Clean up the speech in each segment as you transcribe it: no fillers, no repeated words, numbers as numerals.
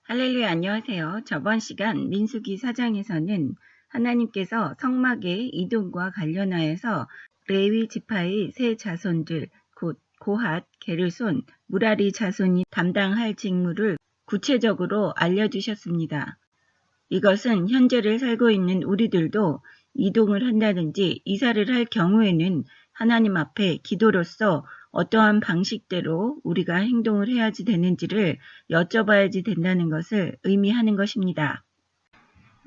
할렐루야, 안녕하세요. 저번 시간 민수기 4장에서는 하나님께서 성막의 이동과 관련하여서 레위 지파의 세 자손들, 곧 고핫, 게르손, 무라리 자손이 담당할 직무를 구체적으로 알려주셨습니다. 이것은 현재를 살고 있는 우리들도 이동을 한다든지 이사를 할 경우에는 하나님 앞에 기도로서 어떠한 방식대로 우리가 행동을 해야지 되는지를 여쭤봐야지 된다는 것을 의미하는 것입니다.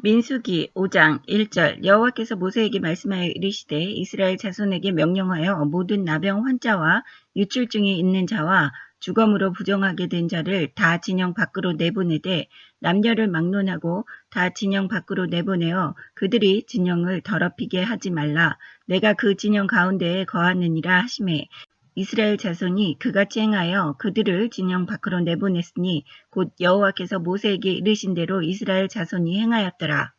민수기 5장 1절 여호와께서 모세에게 말씀하여 이르시되 이스라엘 자손에게 명령하여 모든 나병 환자와 유출증이 있는 자와 주검으로 부정하게 된 자를 다 진영 밖으로 내보내되 남녀를 막론하고 다 진영 밖으로 내보내어 그들이 진영을 더럽히게 하지 말라. 내가 그 진영 가운데에 거하느니라 하시매 이스라엘 자손이 그같이 행하여 그들을 진영 밖으로 내보냈으니 곧 여호와께서 모세에게 이르신 대로 이스라엘 자손이 행하였더라.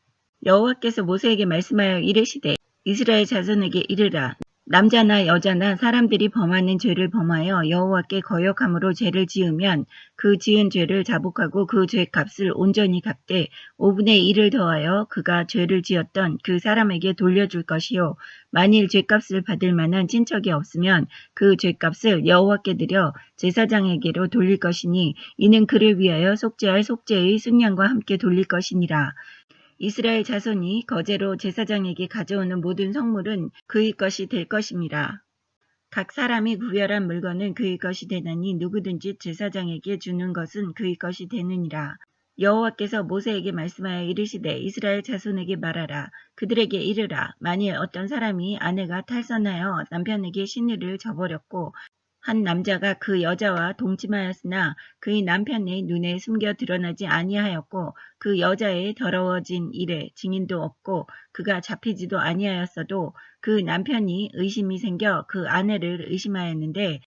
여호와께서 모세에게 말씀하여 이르시되 이스라엘 자손에게 이르라. 남자나 여자나 사람들이 범하는 죄를 범하여 여호와께 거역함으로 죄를 지으면 그 지은 죄를 자복하고 그 죄값을 온전히 갚되 5분의 1을 더하여 그가 죄를 지었던 그 사람에게 돌려줄 것이요 만일 죄값을 받을 만한 친척이 없으면 그 죄값을 여호와께 드려 제사장에게로 돌릴 것이니 이는 그를 위하여 속죄할 속죄의 승량과 함께 돌릴 것이니라. 이스라엘 자손이 거제로 제사장에게 가져오는 모든 성물은 그의 것이 될 것임이라. 각 사람이 구별한 물건은 그의 것이 되나니 누구든지 제사장에게 주는 것은 그의 것이 되느니라. 여호와께서 모세에게 말씀하여 이르시되 이스라엘 자손에게 말하라. 그들에게 이르라. 만일 어떤 사람이 아내가 탈선하여 남편에게 시누를 저버렸고 한 남자가 그 여자와 동침하였으나 그의 남편의 눈에 숨겨 드러나지 아니하였고 그 여자의 더러워진 일에 증인도 없고 그가 잡히지도 아니하였어도 그 남편이 의심이 생겨 그 아내를 의심하였는데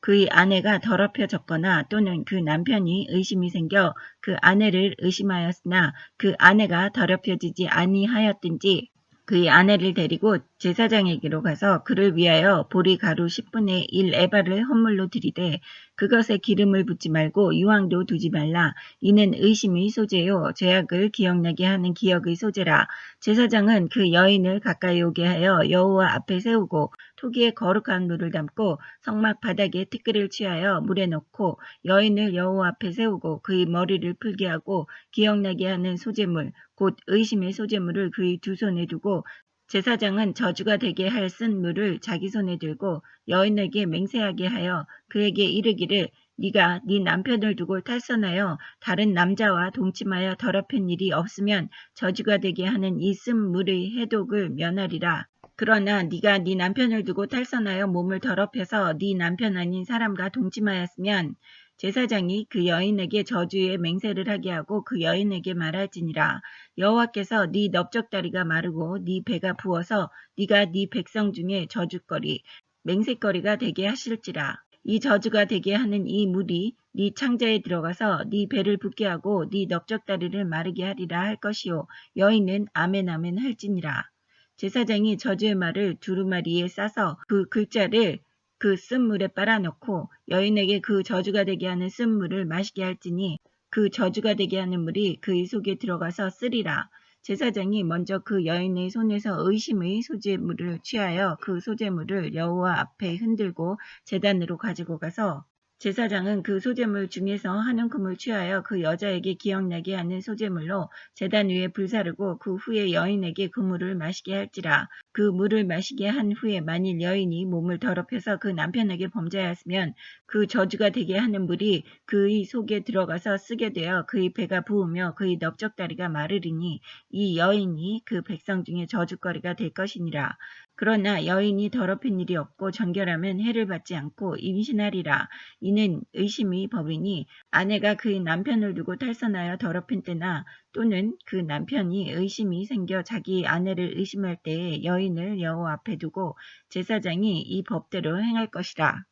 그의 아내가 더럽혀졌거나 또는 그 남편이 의심이 생겨 그 아내를 의심하였으나 그 아내가 더럽혀지지 아니하였든지 그의 아내를 데리고 제사장에게로 가서 그를 위하여 보리 가루 10분의 1 에바를 헌물로 드리되 그것에 기름을 붓지 말고 유황도 두지 말라. 이는 의심의 소재요 죄악을 기억나게 하는 기억의 소재라. 제사장은 그 여인을 가까이 오게 하여 여호와 앞에 세우고 토기에 거룩한 물을 담고 성막 바닥에 티끌을 취하여 물에 넣고 여인을 여호와 앞에 세우고 그의 머리를 풀게 하고 기억나게 하는 소재물 곧 의심의 소재물을 그의 두 손에 두고 제사장은 저주가 되게 할 쓴 물을 자기 손에 들고 여인에게 맹세하게 하여 그에게 이르기를 네가 네 남편을 두고 탈선하여 다른 남자와 동침하여 더럽힌 일이 없으면 저주가 되게 하는 이 쓴 물의 해독을 면하리라. 그러나 네가 네 남편을 두고 탈선하여 몸을 더럽혀서 네 남편 아닌 사람과 동침하였으면 제사장이 그 여인에게 저주의 맹세를 하게 하고 그 여인에게 말할지니라. 여호와께서 네 넓적다리가 마르고 네 배가 부어서 네가 네 백성 중에 저주거리 맹세거리가 되게 하실지라. 이 저주가 되게 하는 이 물이 네 창자에 들어가서 네 배를 붓게 하고 네 넓적다리를 마르게 하리라 할 것이요 여인은 아멘 아멘 할지니라. 제사장이 저주의 말을 두루마리에 싸서 그 글자를 그 쓴물에 빨아넣고 여인에게 그 저주가 되게 하는 쓴물을 마시게 할지니 그 저주가 되게 하는 물이 그의 속에 들어가서 쓰리라. 제사장이 먼저 그 여인의 손에서 의심의 소재물을 취하여 그 소재물을 여호와 앞에 흔들고 제단으로 가지고 가서 제사장은 그 소재물 중에서 한 움큼을 취하여 그 여자에게 기억나게 하는 소재물로 제단 위에 불사르고 그 후에 여인에게 그 물을 마시게 할지라. 그 물을 마시게 한 후에 만일 여인이 몸을 더럽혀서 그 남편에게 범죄하였으면 그 저주가 되게 하는 물이 그의 속에 들어가서 쓰게 되어 그의 배가 부으며 그의 넓적다리가 마르리니 이 여인이 그 백성 중에 저주거리가 될 것이니라. 그러나 여인이 더럽힌 일이 없고 정결하면 해를 받지 않고 임신하리라. 이는 의심의 법이니 아내가 그의 남편을 두고 탈선하여 더럽힌 때나 또는 그 남편이 의심이 생겨 자기 아내를 의심할 때에 여인을 여호와 앞에 두고 제사장이 이 법대로 행할 것이라.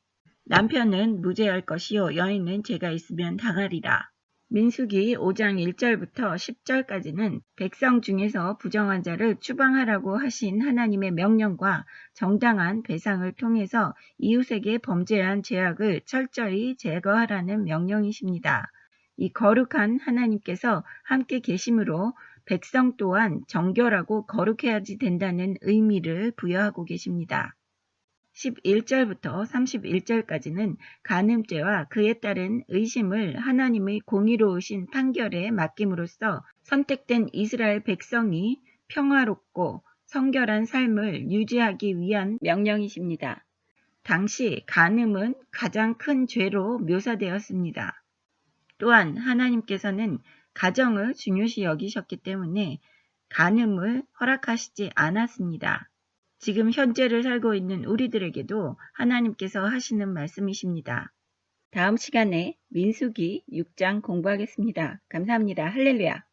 남편은 무죄할 것이요 여인은 죄가 있으면 당하리라. 민수기 5장 1절부터 10절까지는 백성 중에서 부정한 자를 추방하라고 하신 하나님의 명령과 정당한 배상을 통해서 이웃에게 범죄한 죄악을 철저히 제거하라는 명령이십니다. 이 거룩한 하나님께서 함께 계심으로 백성 또한 정결하고 거룩해야지 된다는 의미를 부여하고 계십니다. 11절부터 31절까지는 간음죄와 그에 따른 의심을 하나님의 공의로우신 판결에 맡김으로써 선택된 이스라엘 백성이 평화롭고 성결한 삶을 유지하기 위한 명령이십니다. 당시 간음은 가장 큰 죄로 묘사되었습니다. 또한 하나님께서는 가정을 중요시 여기셨기 때문에 간음을 허락하시지 않았습니다. 지금 현재를 살고 있는 우리들에게도 하나님께서 하시는 말씀이십니다. 다음 시간에 민수기 6장 공부하겠습니다. 감사합니다. 할렐루야.